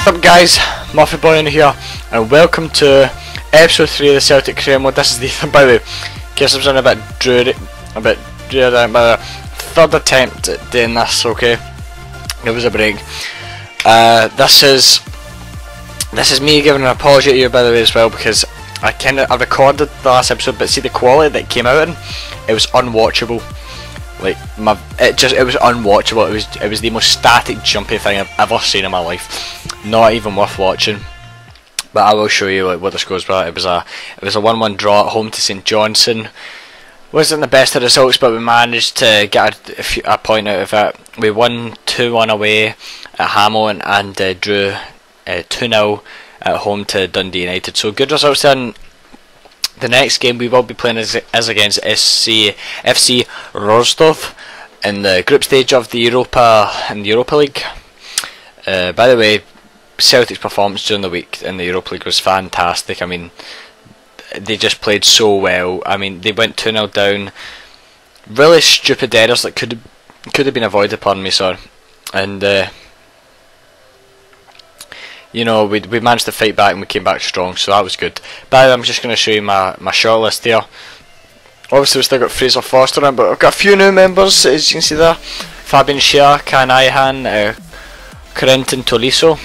What's up guys, Muffy Boy in here, and welcome to episode 3 of the Celtic career mode. This is the, by the way, in case I was on a bit dreary, but the third attempt at doing this, okay? It was a break. This is me giving an apology to you, by the way, as well, because I recorded the last episode, but see the quality that it came out in, it was unwatchable. Like it was unwatchable. It was the most static, jumpy thing I've ever seen in my life. Not even worth watching. But I will show you like what the scores were. It was a 1-1 draw at home to St Johnstone. Wasn't the best of results, but we managed to get a point out of it. We won 2-1 away at Hamilton and drew 2-0 at home to Dundee United. So good results then. The next game we will be playing is against FC Rostov in the group stage of the Europa League. By the way, Celtic's performance during the week in the Europa League was fantastic. I mean, they just played so well. I mean, they went 2-0 down. Really stupid errors that could have been avoided. Pardon me, sorry. And you know, we managed to fight back and we came back strong, so that was good. But I'm just going to show you my short list here. Obviously we've still got Fraser Foster in, but I've got a few new members, as you can see there. Fabian Scher, Can Ihan, Corentin Tolisso.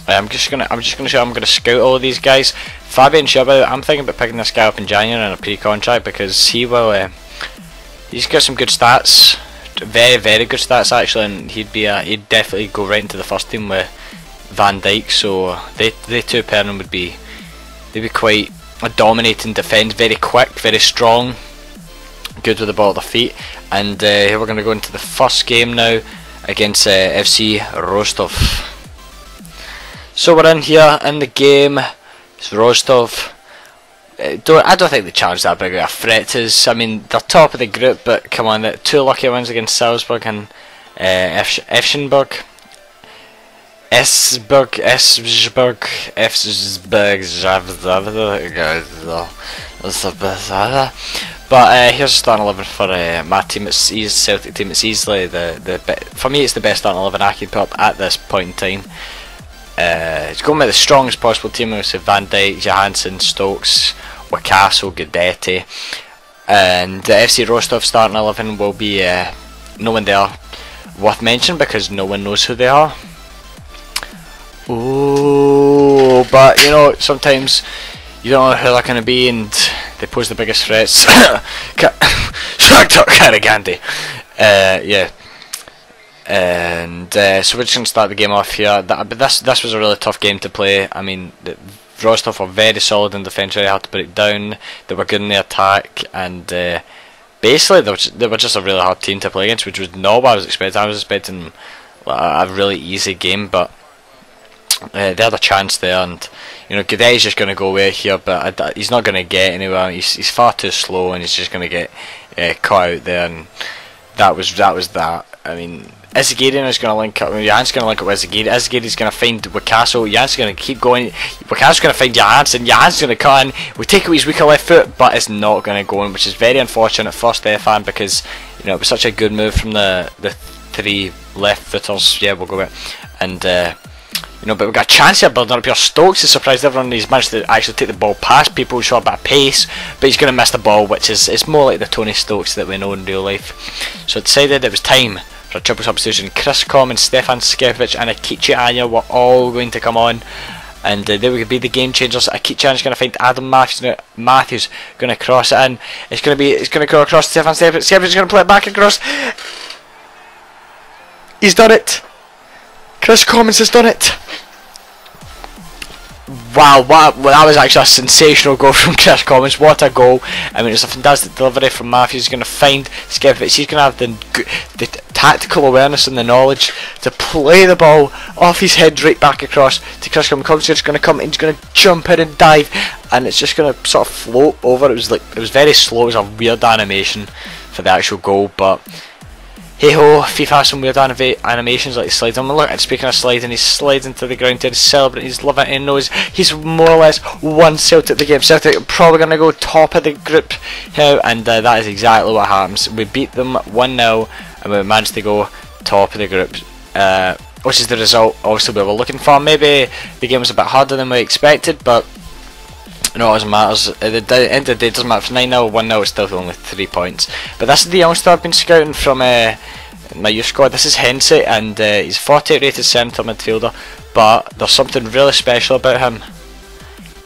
I'm just gonna show I'm gonna scout all of these guys. Fabian Scher, I'm thinking about picking this guy up in January on a pre-contract because he will. He's got some good stats, very good stats actually, and he'd definitely go right into the first team with Van Dijk, so they two pairing they'd be quite a dominating defence, very quick, very strong, good with the ball at their feet. And here we're going to go into the first game now against FC Rostov. So we're in here in the game. It's Rostov. I don't think they challenge that big of a threat to us. I mean, they're top of the group, but come on, the two lucky wins against Salzburg and Efshenburg. Esberg, but here's a starting 11 for my team. It's Celtic team. It's easily for me. It's the best starting 11 I can put up at this point in time. It's going with the strongest possible team. We have Van Dijk, Johansson, Stokes, Wakaso, Guidetti, and the FC Rostov starting 11 will be no one there worth mentioning because no one knows who they are. Ooh, but you know, sometimes you don't know who they're going to be and they pose the biggest threats. Shakhtar Karagandhi. Yeah. And so we're just going to start the game off here. But this was a really tough game to play. I mean, Rostov were very solid in defence, very hard to break down. They were good in the attack, and basically they were just a really hard team to play against, which was not what I was expecting. I was expecting a really easy game, but they had a chance there, and you know, Guedetti's just going to go away here, but he's not going to get anywhere. He's far too slow, and he's just going to get caught out there, and that was that. I mean, Izagirian is going to link up. Jan's going to link up with Izagiri. Izagiri's going to find Wakaso. Jan's going to keep going. Wakaso's going to find Johansson. Jan's going to cut in. We take away his weaker left foot, but it's not going to go in, which is very unfortunate for Stefan because you know it was such a good move from the three left footers. Yeah, we'll go with it. And you know, but we've got a chance here building up here. Stokes has surprised everyone. He's managed to actually take the ball past people, show a bit of pace, but he's going to miss the ball, which is it's more like the Tony Stokes that we know in real life. So I decided it was time for a triple substitution. Chris Common, Stefan Skevic and Akichi Anya were all going to come on, and they would be the game changers. Akichi Anya's going to find Adam Matthews. Matthews going to cross it in. It's going to go across to Stefan Skevic. Skevic's going to play it back across. He's done it. Chris Commons has done it. Wow, that was actually a sensational goal from Chris Commons. What a goal. I mean, it's a fantastic delivery from Matthews. He's going to find Skevic. He's going to have the tactical awareness and the knowledge to play the ball off his head right back across to Chris Commons. Commons is going to come and he's going to jump in and dive, and it's just going to sort of float over. It was very slow. It was a weird animation for the actual goal, but hey ho, FIFA has some weird animations like he slides. I'm looking, speaking of sliding, he slides into the ground to celebrate. He's loving it. He knows he's more or less won Celtic the game. Celtic are probably going to go top of the group now, and that is exactly what happens. We beat them 1-0 and we managed to go top of the group. which is the result obviously we were looking for. Maybe the game was a bit harder than we expected, but you know, it doesn't matter. At the end of the day, it doesn't matter if 9-0 or 1-0, it's still only 3 points. But this is the youngster I've been scouting from my youth squad. This is Hensey, and he's 48 rated centre midfielder, but there's something really special about him.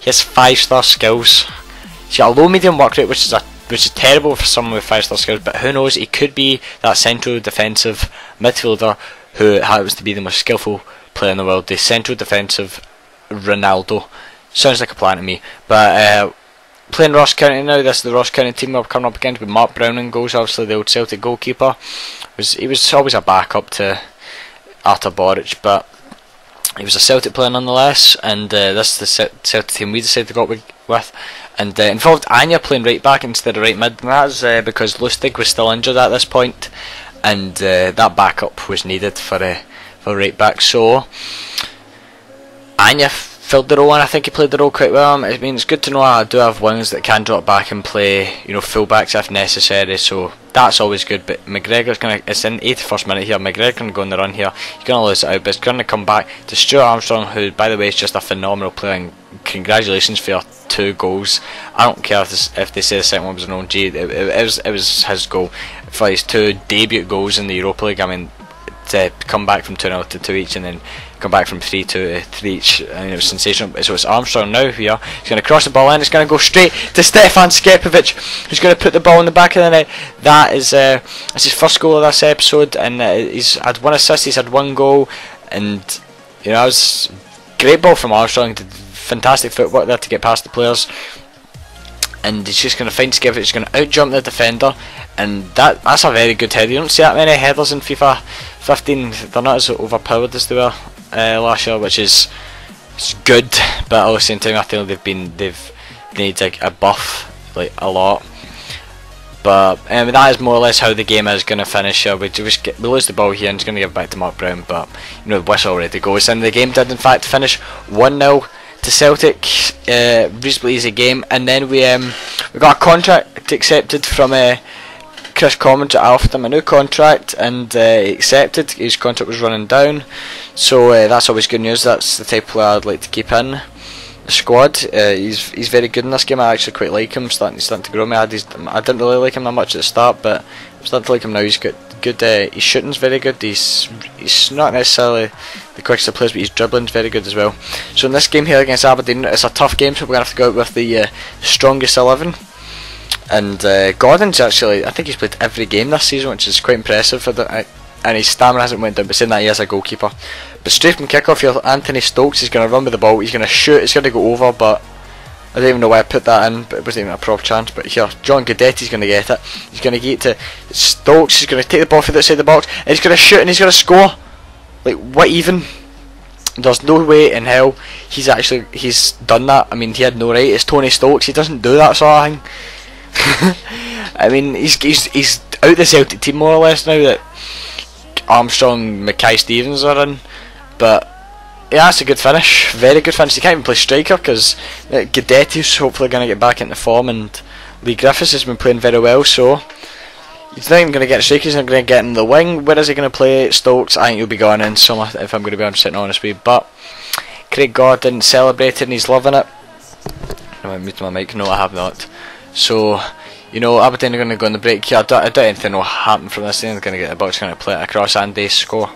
He has 5-star skills. He's got a low medium work rate, which is terrible for someone with 5-star skills, but who knows, he could be that central defensive midfielder who happens to be the most skillful player in the world, the central defensive Ronaldo. Sounds like a plan to me. But playing Ross County now, this is the Ross County team we're coming up against with Mark Brown in goals, obviously the old Celtic goalkeeper. He was always a backup to Artur Boric, but he was a Celtic player nonetheless, and this is the Celtic team we decided to go with. And involved Anya playing right back instead of right mid, and that's because Lustig was still injured at this point, and that backup was needed for right back. So Anya filled the role, and I think he played the role quite well. I mean, it's good to know I do have wings that can drop back and play, you know, fullbacks if necessary, so that's always good. But McGregor's gonna, it's in 81st minute here, McGregor's gonna go on the run here, he's gonna lose it out, but it's gonna come back to Stuart Armstrong, who by the way is just a phenomenal player, and congratulations for your 2 goals. I don't care if they say the second one was an own G, it was his goal for his 2 debut goals in the Europa League. I mean, to come back from 2-0 to 2 each, and then come back from 3-2 to 3 each, and it was sensational. So it's Armstrong now here. He's going to cross the ball in. It's going to go straight to Stefan Skepovic, who's going to put the ball in the back of the net. That is that's his first goal of this episode, and he's had 1 assist. He's had 1 goal, and you know, it was great ball from Armstrong. Did fantastic footwork there to get past the players, and he's just going to find Skepovic. He's going to out jump the defender, and that's a very good header. You don't see that many headers in FIFA 15. They're not as overpowered as they were last year, which is good, but at the same time I feel they've needed like a buff, like a lot. But that is more or less how the game is going to finish here. We lose the ball here, and it's going to give it back to Mark Brown, but you know, the whistle already goes, and the game did in fact finish 1-0 to Celtic. Reasonably easy game, and then we got a contract accepted from Chris Commons at offered him a new contract, and he accepted. His contract was running down, so that's always good news. That's the type of player I'd like to keep in the squad. He's very good in this game. I actually quite like him. Starting to grow me. I didn't really like him that much at the start, but I'm starting to like him now. He's got good. His shooting's very good. He's not necessarily the quickest of players, but his dribbling's very good as well. So in this game here against Aberdeen, it's a tough game, so we're gonna have to go out with the strongest 11. And Gordon's actually, I think he's played every game this season, which is quite impressive. And his stamina hasn't went down, but saying that, he is a goalkeeper. But straight from kick-off here, Anthony Stokes is going to run with the ball. He's going to shoot. It's going to go over, but I don't even know why I put that in. But it wasn't even a proper chance. But here, John Guidetti's going to get it. He's going to get it to Stokes. He's going to take the ball from the outside the box, and he's going to shoot, and he's going to score. Like, what even? There's no way in hell he's done that. I mean, he had no right. It's Tony Stokes. He doesn't do that sort of thing. I mean, he's out the Celtic team more or less now that Armstrong, Mackay Stevens are in. But yeah, that's a good finish, very good finish. He can't even play striker because Guidetti's hopefully going to get back into form, and Lee Griffiths has been playing very well, so he's not even going to get a striker. He's not going to get in the wing. Where is he going to play? Stokes, I think he'll be going in somewhere, if I'm going to be honest with you. But Craig Gordon celebrated and he's loving it. I muted my mic. No, I have not. So, you know, Aberdeen are going to go on the break here. I doubt anything will happen from this. They're going to get the box, going to play it across, and they score.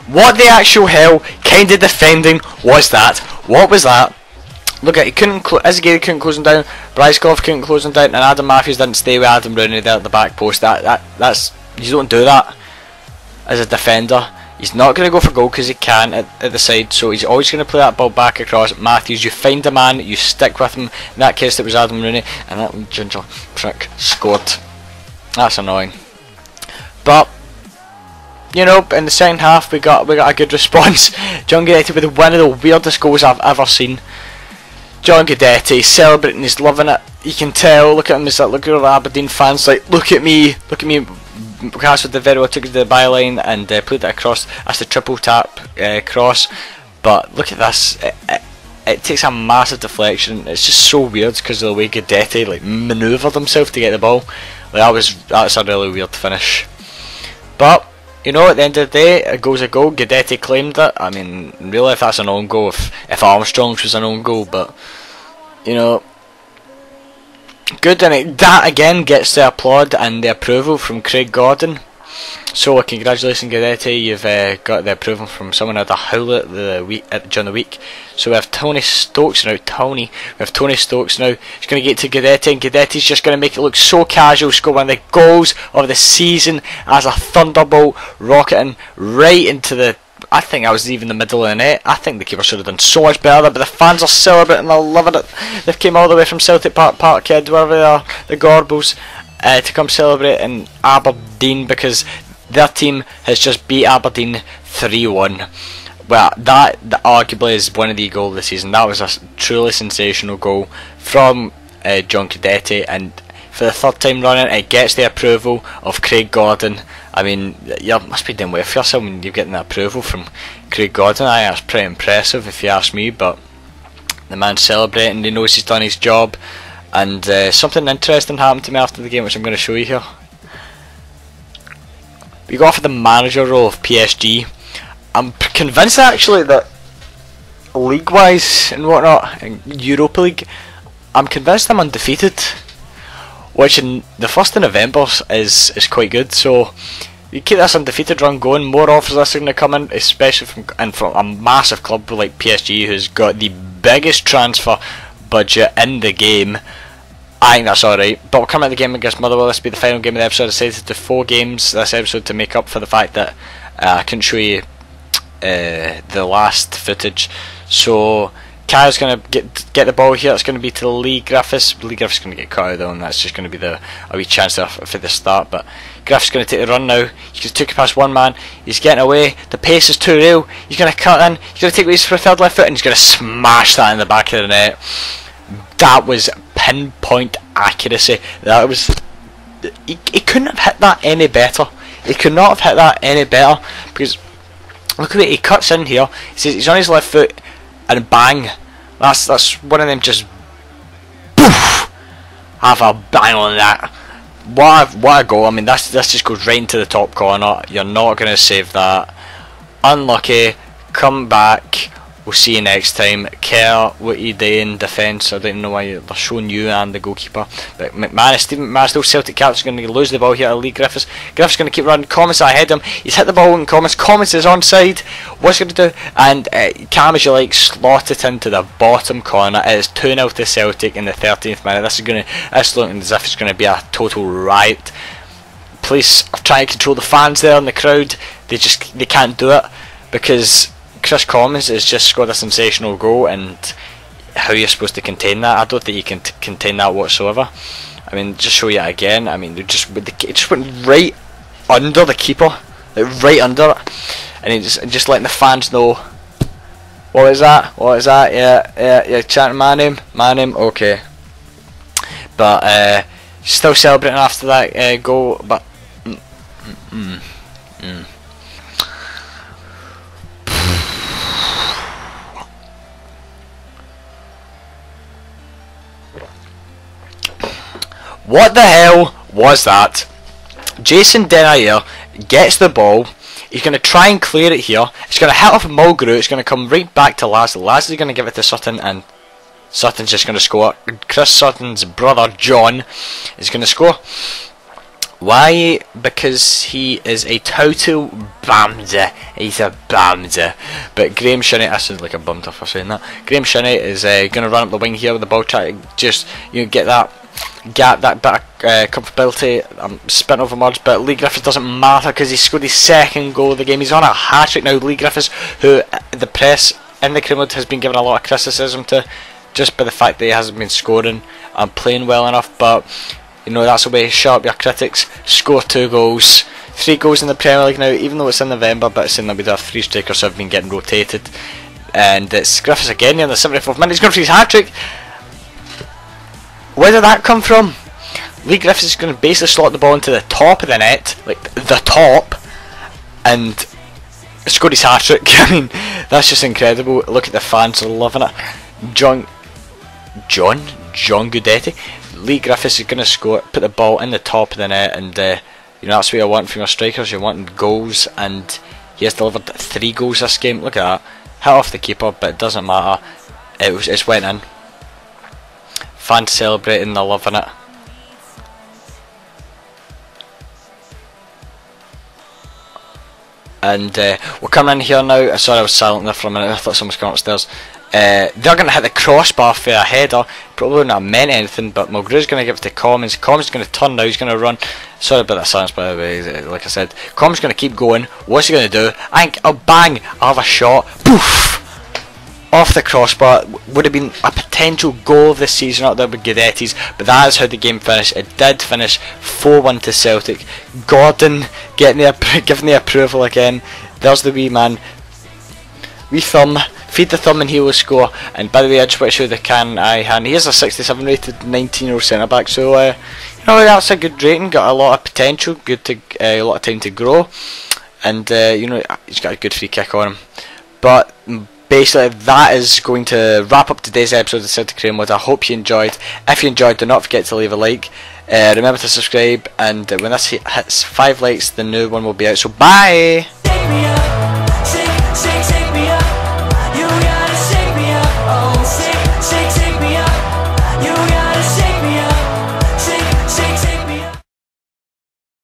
What the actual hell kind of defending was that? What was that? Look at, he couldn't couldn't close him down, Bryskov couldn't close him down, and Adam Matthews didn't stay with Adam Rooney there at the back post. That's you don't do that as a defender. He's not going to go for goal because he can at the side, so he's always going to play that ball back across. Matthews, you find a man, you stick with him. In that case, it was Adam Rooney, and that ginger prick scored. That's annoying, but you know, in the second half we got a good response. John Guidetti with one of the weirdest goals I've ever seen. John Guidetti celebrating, he's loving it. You can tell. Look at him. He's like, look at all the Aberdeen fans. Like, look at me. Castle did very well. Took it to the byline and played it across. That's the triple tap cross. But look at this. it takes a massive deflection. It's just so weird because of the way Guidetti like manoeuvred himself to get the ball. Like that's a really weird finish. But you know, at the end of the day, a goal's a goal. Guidetti claimed it. I mean, really, if that's an own goal, if Armstrong's was an own goal, but you know, good, and that again gets the applaud and the approval from Craig Gordon. So congratulations, Guidetti, you've got the approval from someone at the Howlet during the week. So we have Tony Stokes now. We have Tony Stokes now. He's going to get to Guidetti, and Guidetti's just going to make it look so casual. Score one of the goals of the season as a thunderbolt rocketing right into the. I think I was even in the middle of the net. I think the keeper should have done so much better, but the fans are celebrating. They're loving it. They've came all the way from Celtic Park, kid, wherever they are, the Gorbals, to come celebrate in Aberdeen because their team has just beat Aberdeen 3-1. Well, that arguably is one of the goals of the season. That was a truly sensational goal from John Guidetti, and for the third time running, it gets the approval of Craig Gordon. I mean, you must be doing well for yourself when you're getting the approval from Craig Gordon. I think that's pretty impressive if you ask me, but the man's celebrating, he knows he's done his job, and something interesting happened to me after the game which I'm going to show you here. We got offered the manager role of PSG. I'm convinced actually that league-wise and whatnot, in Europa League, I'm convinced I'm undefeated, which in the 1st of November is quite good. So you keep this undefeated run going, more offers are going to come in, especially from a massive club like PSG, who's got the biggest transfer budget in the game. I think that's alright, but we'll come at the game against Motherwell. This will be the final game of the episode. I decided to do 4 games this episode to make up for the fact that I couldn't show you the last footage. So Kyle's going to get the ball here. It's going to be to Lee Griffiths. Lee Griffiths is going to get cut out though, and that's just going to be a wee chance there for the start. But Griffiths is going to take the run now. He's took it past one man. He's getting away. The pace is too real. He's going to cut in. He's going to take his third left foot, and he's going to smash that in the back of the net. That was pinpoint accuracy. That was. He couldn't have hit that any better. He could not have hit that any better because look at it. He cuts in here. He's on his left foot, and bang. That's one of them. Just poof. Have a bang on that. What a goal! I mean, this just goes right into the top corner. You're not going to save that. Unlucky. Come back. We'll see you next time. Kerr, what you doing? Defence. I don't know why they're showing you and the goalkeeper. But Stephen McManus, still Celtic captain, is going to lose the ball here to Lee Griffiths. Griffiths going to keep running. Comets ahead of him. He's hit the ball in Comets. Comets is onside. What's he going to do? And Cam, as you like, slot it into the bottom corner. It is 2-0 to Celtic in the 13th minute. This looking as if it's going to be a total riot. Police are trying to control the fans there in the crowd. They can't do it because Chris Commons has just scored a sensational goal, and how you're supposed to contain that? I don't think you can contain that whatsoever. I mean, just show you it again. I mean, it just went right under the keeper, like right under it, and he just letting the fans know. What is that? What is that? Yeah. Chanting my name. Okay. But still celebrating after that goal, but. What the hell was that? Jason Denayer gets the ball. He's going to try and clear it here. It's going to hit off Mulgrew. It's going to come right back to Lasley. Lasley's going to give it to Sutton, and Sutton's just going to score. Chris Sutton's brother John is going to score. Why? Because he is a total bamza. He's a bamza. But Graham Shinney, I sound like a bummed off for saying that. Graham Shinney is going to run up the wing here with the ball, try to just get that gap, that bit of comfortability. I'm spitting over words, but Lee Griffiths doesn't matter because he scored his second goal of the game. He's on a hat-trick now. Lee Griffiths, who the press in the Creamwood has been given a lot of criticism to, just by the fact that he hasn't been scoring and playing well enough, but you know, that's the way to shut up your critics. Score 2 goals. 3 goals in the Premier League now, even though it's in November, but it's in that we do have 3 strikers who have been getting rotated. And it's Griffiths again in the 74th minute. He's going for his hat-trick. Where did that come from? Lee Griffiths is going to basically slot the ball into the top of the net, like the top, and scored his hat-trick. I mean, that's just incredible. Look at the fans, they're loving it. John Guidetti. Lee Griffiths is going to score, put the ball in the top of the net, and you know, that's what you want from your strikers. You want goals, and he has delivered 3 goals this game. Look at that, hit off the keeper, but it doesn't matter. It's went in. Fans celebrating, they're loving it. And we're coming in here now. Sorry, I was silent there for a minute. I thought someone was coming upstairs. They're going to hit the crossbar for a header. Probably not meant anything, but Mulgrew's going to give it to Commons. Commons is going to turn now. He's going to run. Sorry about that silence, by the way. Like I said, Commons is going to keep going. What's he going to do? I think, oh bang! I'll have a shot. Poof! Off the crossbar. Would have been a potential goal of this season out there with Guidetti's, but that is how the game finished. It did finish 4-1 to Celtic. Gordon giving the approval again. There's the wee man. Wee thumb. Feed the thumb and he will score. And by the way, I just want to show the can eye hand. He is a 67 rated 19-year-old centre back, so you know, that's a good rating. Got a lot of potential. Good to a lot of time to grow, and you know, he's got a good free kick on him. But basically, that is going to wrap up today's episode of the Celtic Career Mode. I hope you enjoyed. If you enjoyed, do not forget to leave a like. Remember to subscribe, and when this hits 5 likes, the new one will be out. So bye!